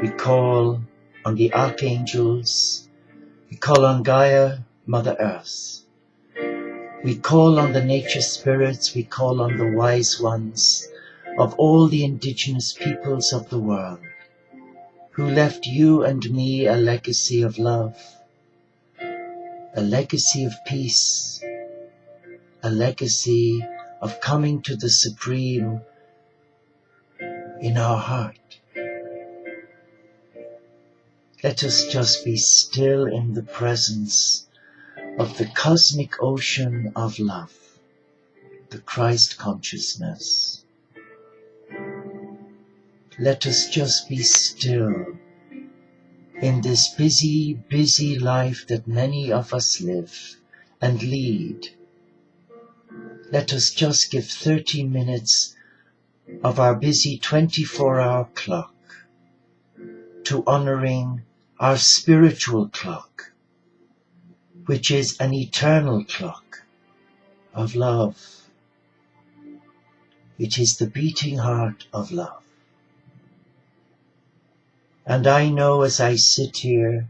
We call on the archangels. We call on Gaia, Mother Earth. We call on the nature spirits. We call on the wise ones of all the indigenous peoples of the world who left you and me a legacy of love, a legacy of peace, a legacy of coming to the Supreme in our heart. Let us just be still in the presence of the cosmic ocean of love, the Christ consciousness. Let us just be still in this busy, busy life that many of us live and lead. Let us just give 30 minutes of our busy 24-hour clock to honoring our spiritual clock, which is an eternal clock of love. It is the beating heart of love. And I know as I sit here,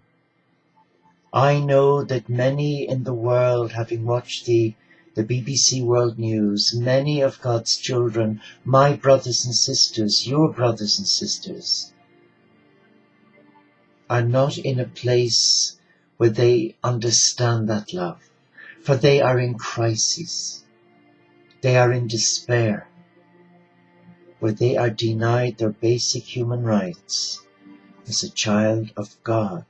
I know that many in the world, having watched the BBC World News, many of God's children, my brothers and sisters, your brothers and sisters, are not in a place where they understand that love, for they are in crisis. They are in despair, where they are denied their basic human rights as a child of God.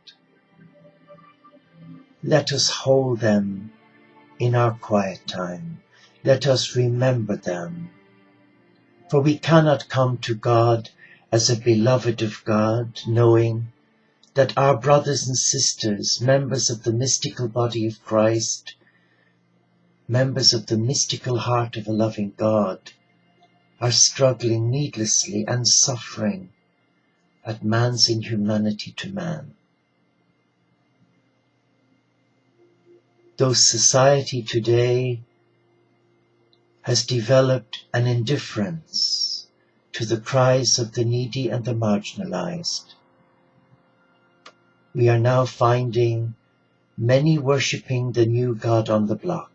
Let us hold them in our quiet time. Let us remember them. For we cannot come to God as a beloved of God, knowing that our brothers and sisters, members of the mystical body of Christ, members of the mystical heart of a loving God, are struggling needlessly and suffering at man's inhumanity to man. Though society today has developed an indifference to the cries of the needy and the marginalized, we are now finding many worshipping the new God on the block,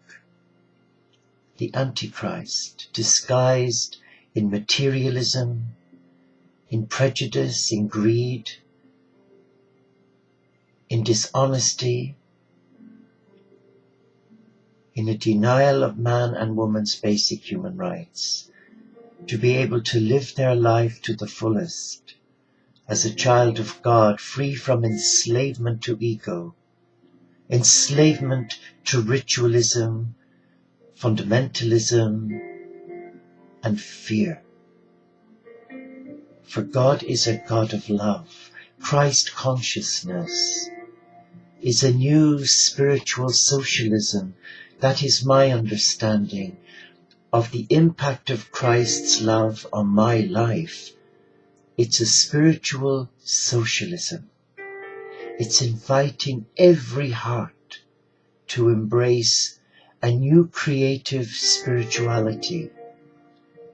the Antichrist, disguised in materialism, in prejudice, in greed, in dishonesty, in a denial of man and woman's basic human rights, to be able to live their life to the fullest as a child of God, free from enslavement to ego, enslavement to ritualism, fundamentalism, and fear. For God is a God of love. Christ consciousness is a new spiritual socialism. That is my understanding of the impact of Christ's love on my life. It's a spiritual socialism. It's inviting every heart to embrace a new creative spirituality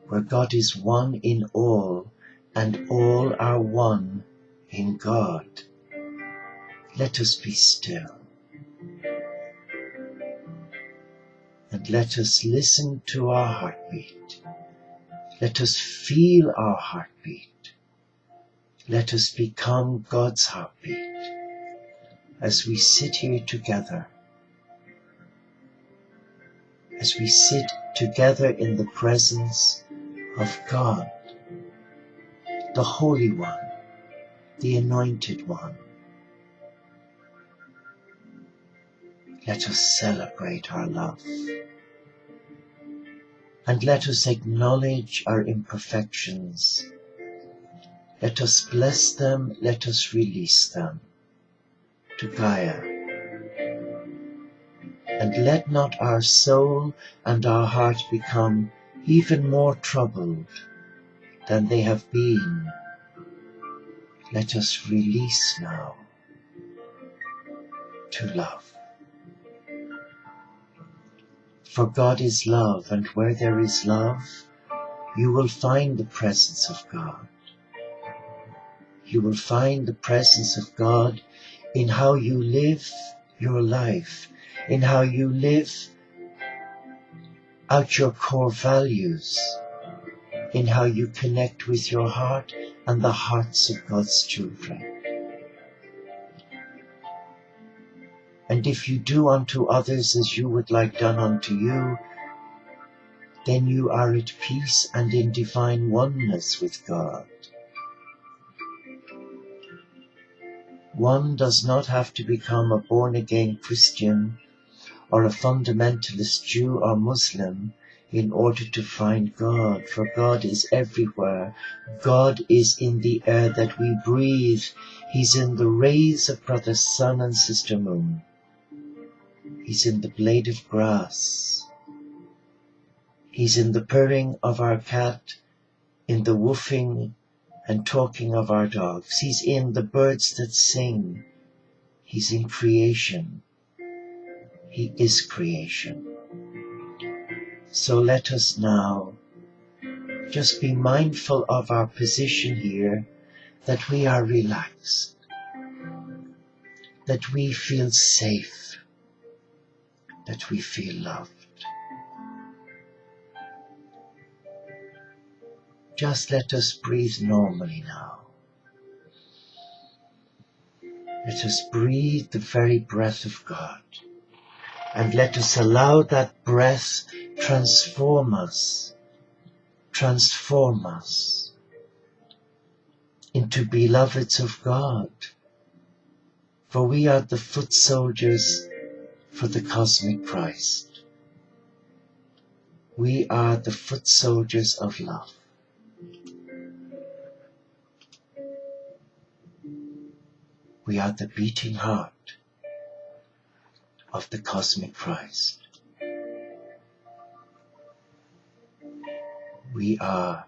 where God is one in all and all are one in God. Let us be still. And let us listen to our heartbeat. Let us feel our heartbeat. Let us become God's heartbeat as we sit here together. As we sit together in the presence of God, the Holy One, the Anointed One. Let us celebrate our love. And let us acknowledge our imperfections. Let us bless them, let us release them to Gaia. And let not our soul and our heart become even more troubled than they have been. Let us release now to love. For God is love, and where there is love, you will find the presence of God. You will find the presence of God in how you live your life, in how you live out your core values, in how you connect with your heart and the hearts of God's children. And if you do unto others as you would like done unto you, then you are at peace and in divine oneness with God. One does not have to become a born-again Christian or a fundamentalist Jew or Muslim in order to find God, for God is everywhere. God is in the air that we breathe. He's in the rays of brother sun and sister moon. He's in the blade of grass. He's in the purring of our cat, in the woofing and talking of our dogs. He's in the birds that sing. He's in creation. He is creation. So let us now just be mindful of our position here, that we are relaxed, that we feel safe, that we feel loved. Just let us breathe normally now. Let us breathe the very breath of God, and let us allow that breath transform us into beloveds of God, for we are the foot soldiers for the cosmic Christ. We are the foot soldiers of love. We are the beating heart of the cosmic Christ. We are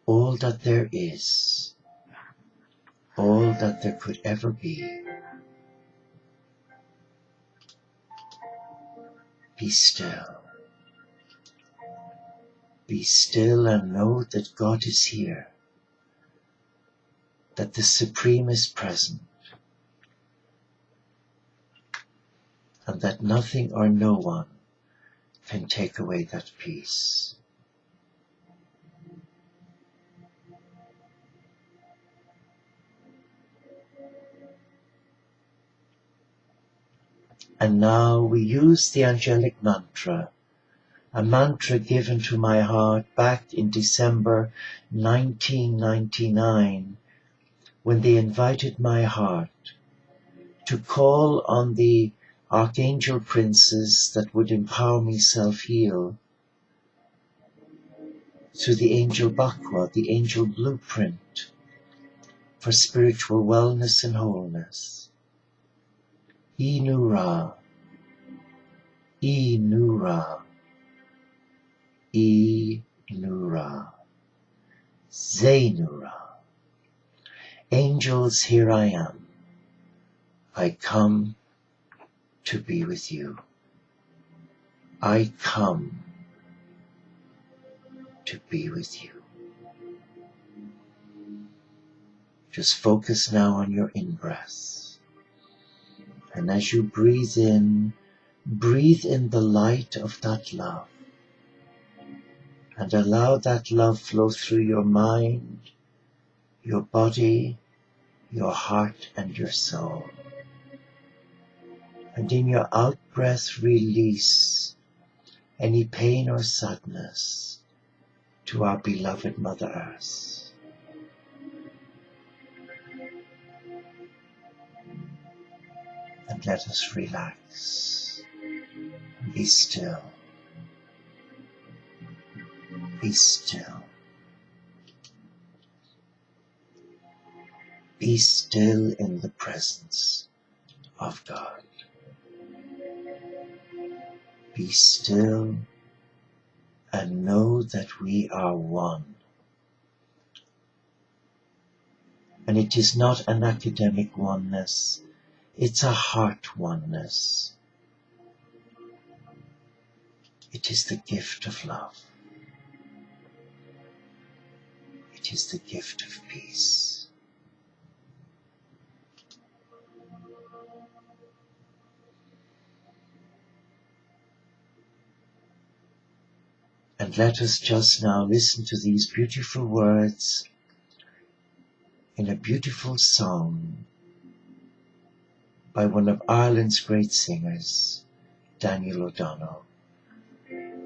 all that there is, all that there could ever be. Be still. Be still and know that God is here, that the Supreme is present, and that nothing or no one can take away that peace. And now we use the angelic mantra, a mantra given to my heart back in December 1999, when they invited my heart to call on the archangel princes that would empower me self-heal, to the angel Bakwa, the angel blueprint for spiritual wellness and wholeness. Inura, Inura, Inura, Zainura. Angels, here I am. I come to be with you. I come to be with you. Just focus now on your in-breath. And as you breathe in the light of that love. And allow that love flow through your mind, your body, your heart and your soul. And in your out-breath, release any pain or sadness to our beloved Mother Earth. And let us relax. Be still. Be still. Be still in the presence of God. Be still and know that we are one. And it is not an academic oneness, it's a heart oneness. It is the gift of love. It is the gift of peace. And let us just now listen to these beautiful words in a beautiful song by one of Ireland's great singers, Daniel O'Donnell,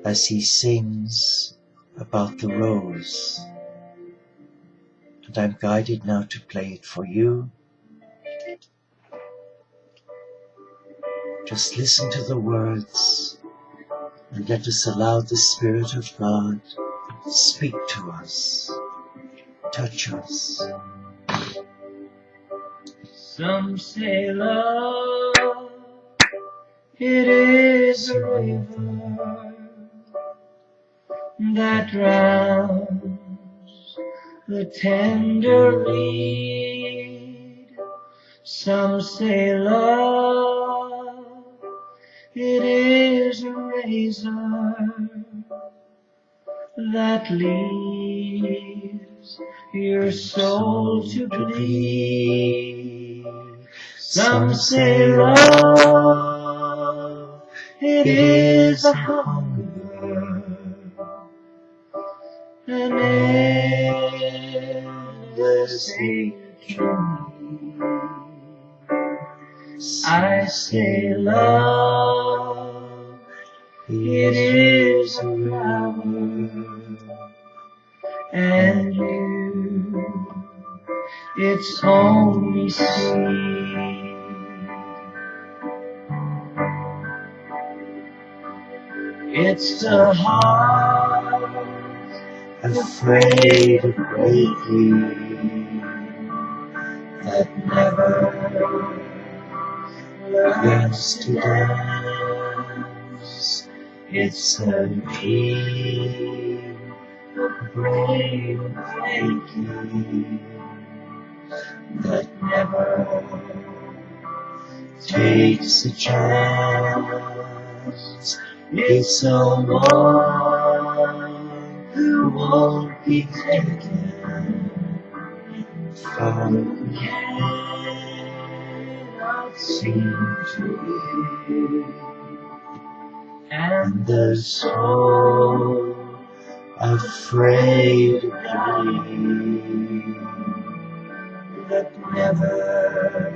as he sings about the rose. And I'm guided now to play it for you. Just listen to the words and let us allow the Spirit of God speak to us, touch us. Some say love, it is a river that drowns the tender reed. Some say love, it is a razor that leaves your soul to bleed. Some say love, it is a hunger, an endless aching. I say love, it is a flower, and you, its only seed. It's the heart afraid of breaking that never learns to dance. It's the dream of brave breaking that never takes a chance. It's the one who won't be taken from who cannot seem to be. And the soul afraid of dying that never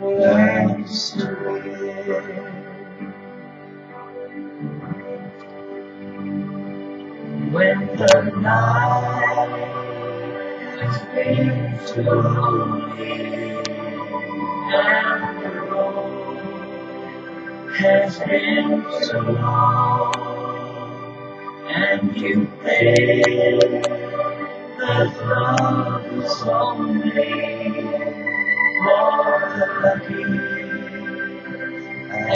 learns to live. When the night has been too lonely and the road has been so long, and you think that love is only for the lucky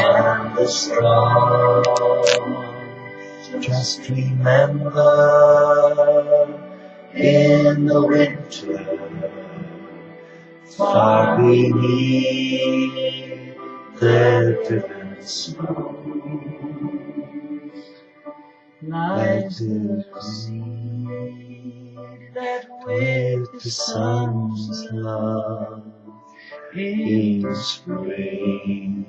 and the strong. Just remember, in the winter, far beneath the driven snow, lies the seed that with the sun's love in spring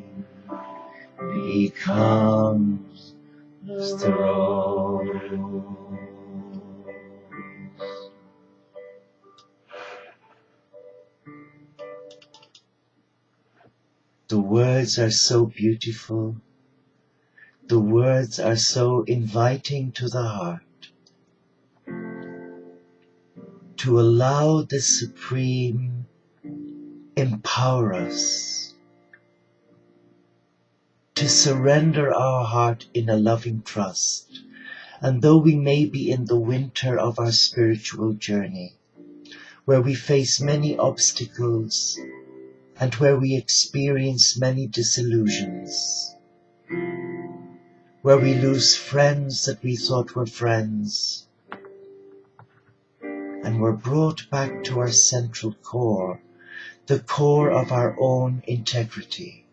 becomes the rose. The words are so beautiful. The words are so inviting to the heart. To allow the Supreme empower us. To surrender our heart in a loving trust. And though we may be in the winter of our spiritual journey, where we face many obstacles and where we experience many disillusions, where we lose friends that we thought were friends, and we're brought back to our central core, the core of our own integrity,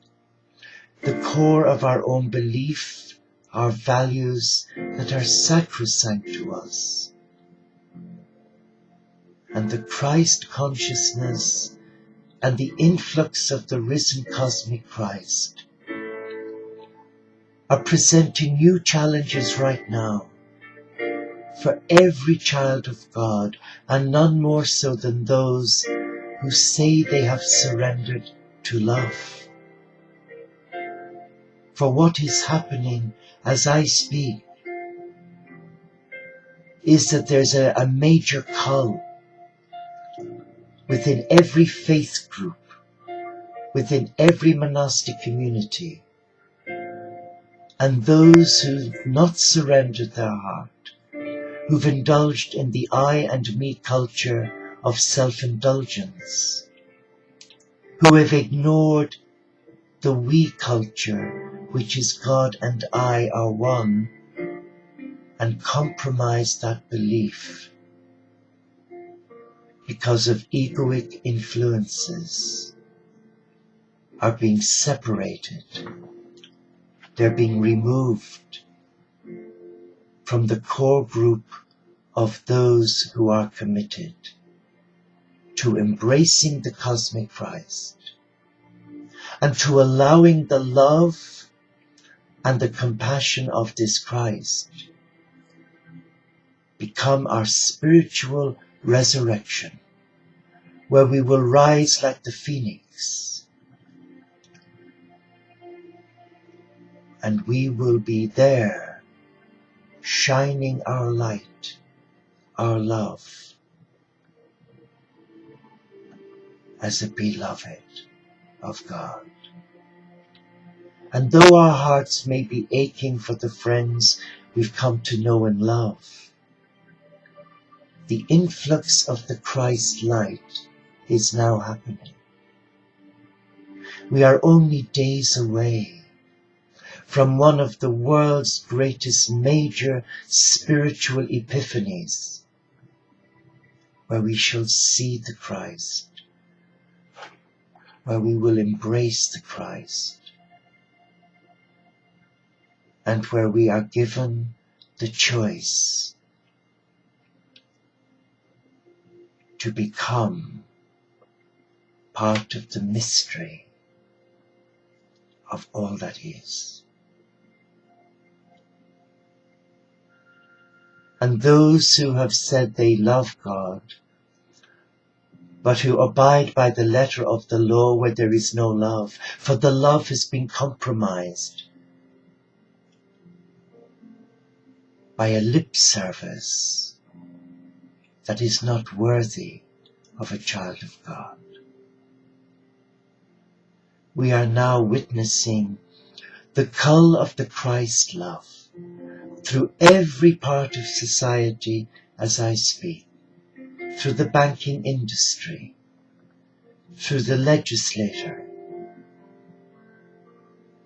the core of our own belief, our values that are sacrosanct to us, and the Christ consciousness and the influx of the risen cosmic Christ are presenting new challenges right now for every child of God, and none more so than those who say they have surrendered to love. For what is happening as I speak is that there's a major cull within every faith group, within every monastic community, and those who've not surrendered their heart, who've indulged in the I and me culture of self-indulgence, who have ignored the we culture, which is God and I are one, and compromised that belief because of egoic influences, are being separated. They're being removed from the core group of those who are committed to embracing the cosmic Christ and to allowing the love and the compassion of this Christ become our spiritual resurrection, where we will rise like the phoenix, and we will be there shining our light, our love, as a beloved of God. And though our hearts may be aching for the friends we've come to know and love, the influx of the Christ light is now happening. We are only days away from one of the world's greatest major spiritual epiphanies, where we shall see the Christ, where we will embrace the Christ, and where we are given the choice to become part of the mystery of all that is. And those who have said they love God, but who abide by the letter of the law where there is no love, for the love has been compromised by a lip service that is not worthy of a child of God. We are now witnessing the cull of the Christ love through every part of society as I speak, through the banking industry, through the legislator,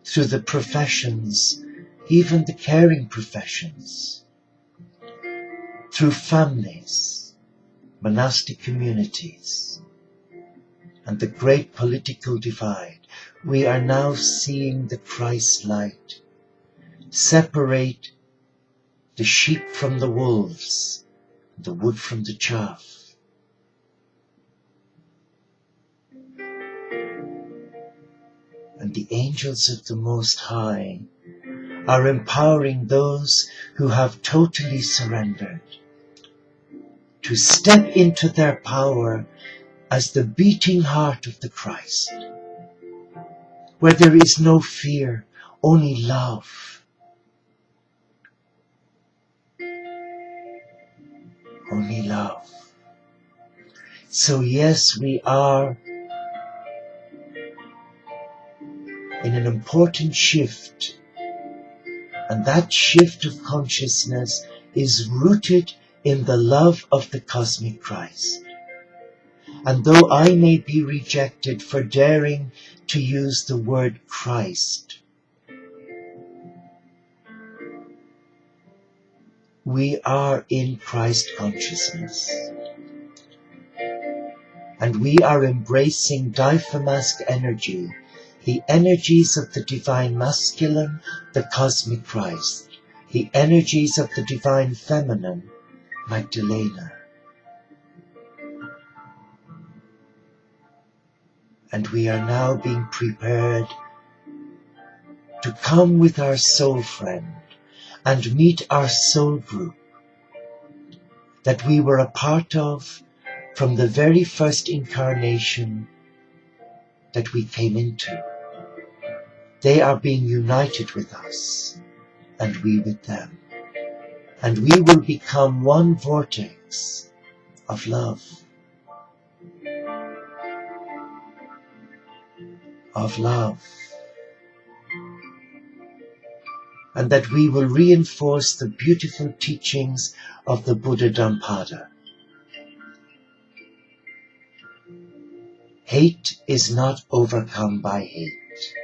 through the professions, even the caring professions, through families, monastic communities, and the great political divide. We are now seeing the Christ light separate the sheep from the wolves, the wood from the chaff. And the angels of the Most High are empowering those who have totally surrendered to step into their power as the beating heart of the Christ, where there is no fear, only love. Only love. So yes, we are in an important shift, and that shift of consciousness is rooted in the love of the cosmic Christ. And though I may be rejected for daring to use the word Christ, we are in Christ consciousness. And we are embracing diaphragmatic energy, the energies of the divine masculine, the cosmic Christ, the energies of the divine feminine, Magdalena. And we are now being prepared to come with our soul friend and meet our soul group that we were a part of from the very first incarnation that we came into. They are being united with us, and we with them. And we will become one vortex of love. Of love. And that we will reinforce the beautiful teachings of the Buddha Dhammapada. Hate is not overcome by hate.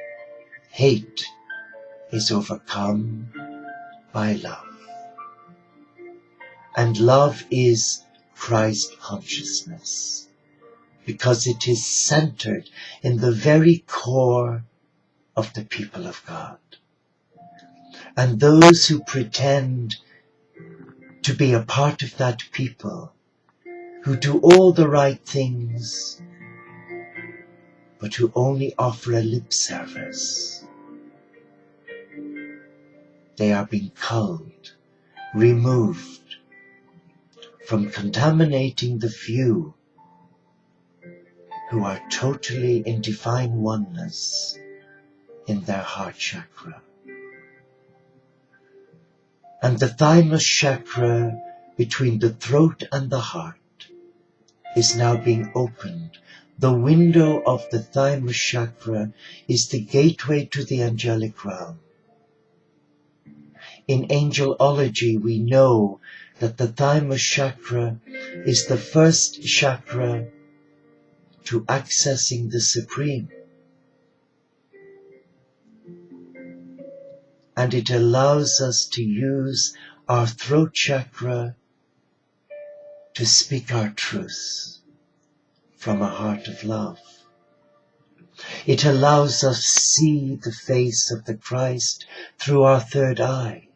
Hate is overcome by love. And love is Christ consciousness, because it is centered in the very core of the people of God. And those who pretend to be a part of that people, who do all the right things, but who only offer a lip service, they are being culled, removed from contaminating the few who are totally in divine oneness in their heart chakra. And the thymus chakra between the throat and the heart is now being opened. The window of the thymus chakra is the gateway to the angelic realm. In angelology, we know that the thymus chakra is the first chakra to accessing the Supreme. And it allows us to use our throat chakra to speak our truth from a heart of love. It allows us to see the face of the Christ through our third eye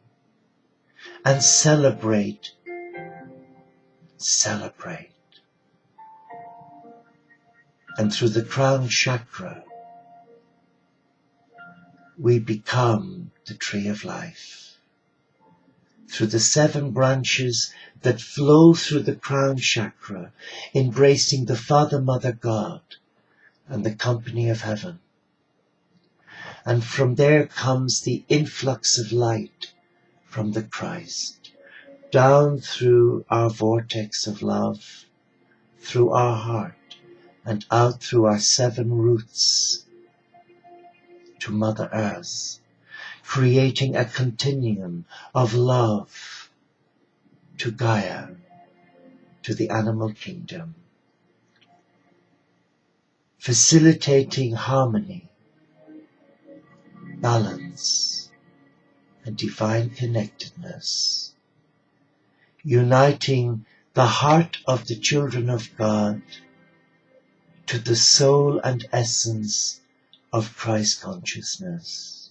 and celebrate. And through the crown chakra, we become the tree of life. Through the 7 branches that flow through the crown chakra, embracing the Father, Mother, God, and the company of heaven. And from there comes the influx of light from the Christ, down through our vortex of love, through our heart, and out through our 7 roots to Mother Earth, creating a continuum of love to Gaia, to the animal kingdom, facilitating harmony, balance, and divine connectedness, uniting the heart of the children of God to the soul and essence of Christ consciousness,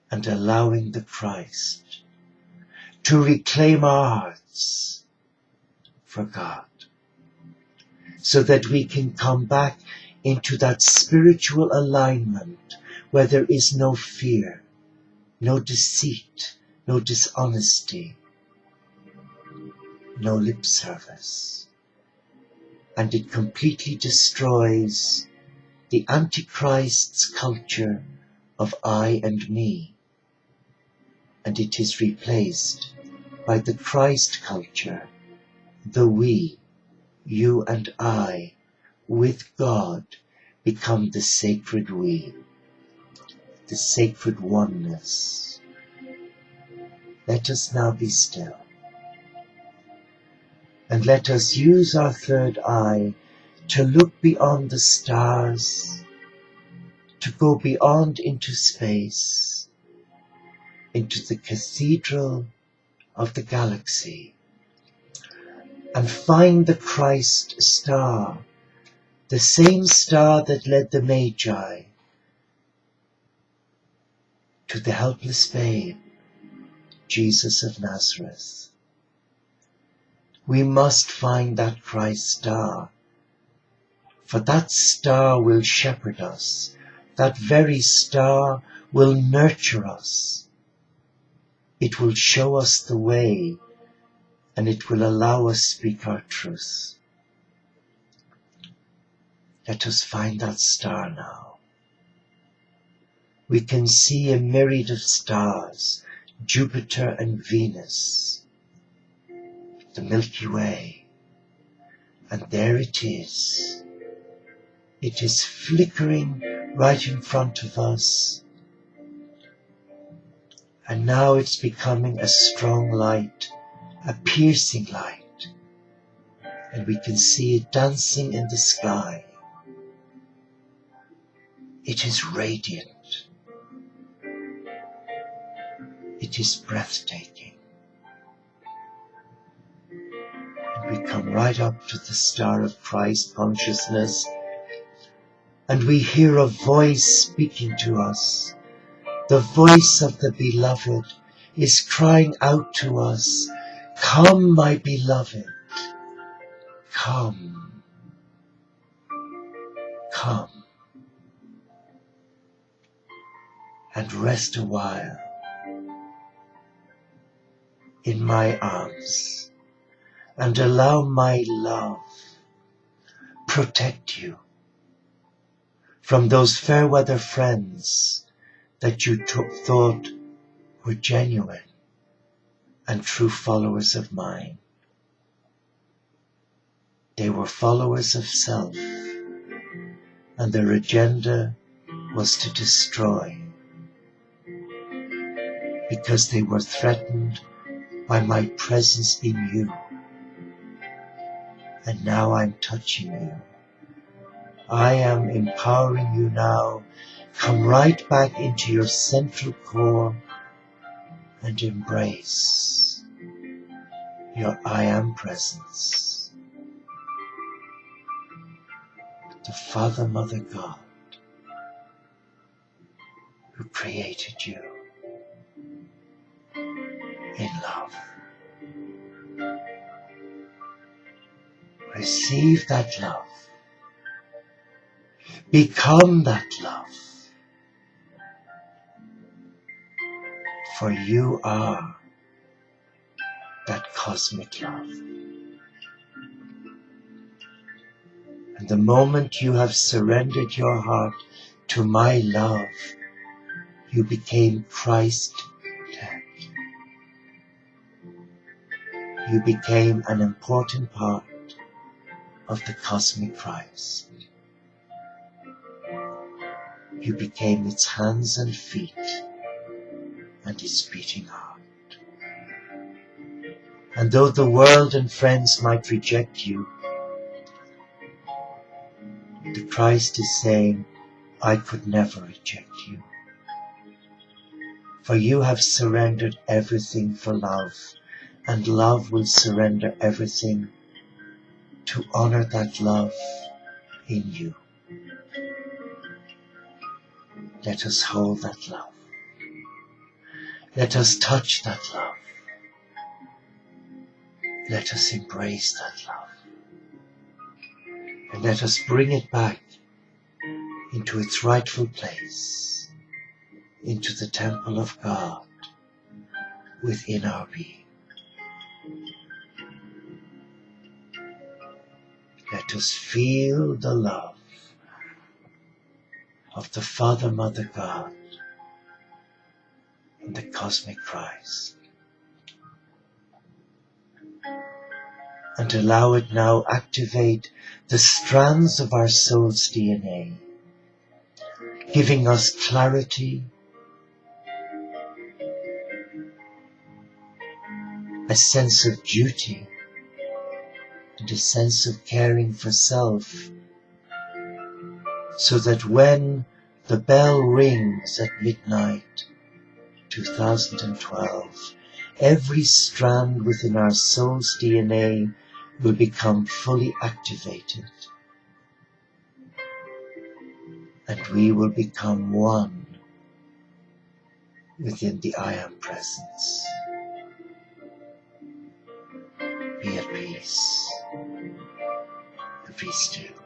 and allowing the Christ to reclaim our hearts for God, so that we can come back into that spiritual alignment where there is no fear, no deceit, no dishonesty, no lip service. And it completely destroys the Antichrist's culture of I and me. And it is replaced by the Christ culture, the we, you and I, with God, become the sacred we, the sacred oneness. Let us now be still. And let us use our third eye to look beyond the stars, to go beyond into space, into the cathedral of the galaxy, and find the Christ star, the same star that led the Magi to the helpless babe, Jesus of Nazareth. We must find that Christ star, for that star will shepherd us. That very star will nurture us. It will show us the way and it will allow us speak our truth. Let us find that star now. We can see a myriad of stars, Jupiter and Venus, the Milky Way, and there it is. It is flickering right in front of us, and now it's becoming a strong light, a piercing light, and we can see it dancing in the sky. It is radiant. It is breathtaking. And we come right up to the star of Christ consciousness, and we hear a voice speaking to us. The voice of the beloved is crying out to us, "Come, my beloved, come, come, and rest a while in my arms, and allow my love protect you from those fair weather friends that you thought were genuine and true followers of mine. They were followers of self, and their agenda was to destroy, because they were threatened by my presence in you. And now I'm touching you. I am empowering you now. Come right back into your central core and embrace your I am presence. The Father, Mother, God, who created you in love. Receive that love. Become that love. For you are that cosmic love. And the moment you have surrendered your heart to my love, you became Christ dead. You became an important part of the cosmic Christ. You became its hands and feet and its beating heart. And though the world and friends might reject you, the Christ is saying, I could never reject you. For you have surrendered everything for love, and love will surrender everything to honor that love in you. Let us hold that love. Let us touch that love. Let us embrace that love. And let us bring it back into its rightful place, into the temple of God within our being. Let us feel the love of the Father, Mother, God and the cosmic Christ. And allow it now activate the strands of our soul's DNA, giving us clarity, a sense of duty, and a sense of caring for self, so that when the bell rings at midnight 2012, every strand within our soul's DNA will become fully activated, and we will become one within the I Am presence. Be at peace, and be still.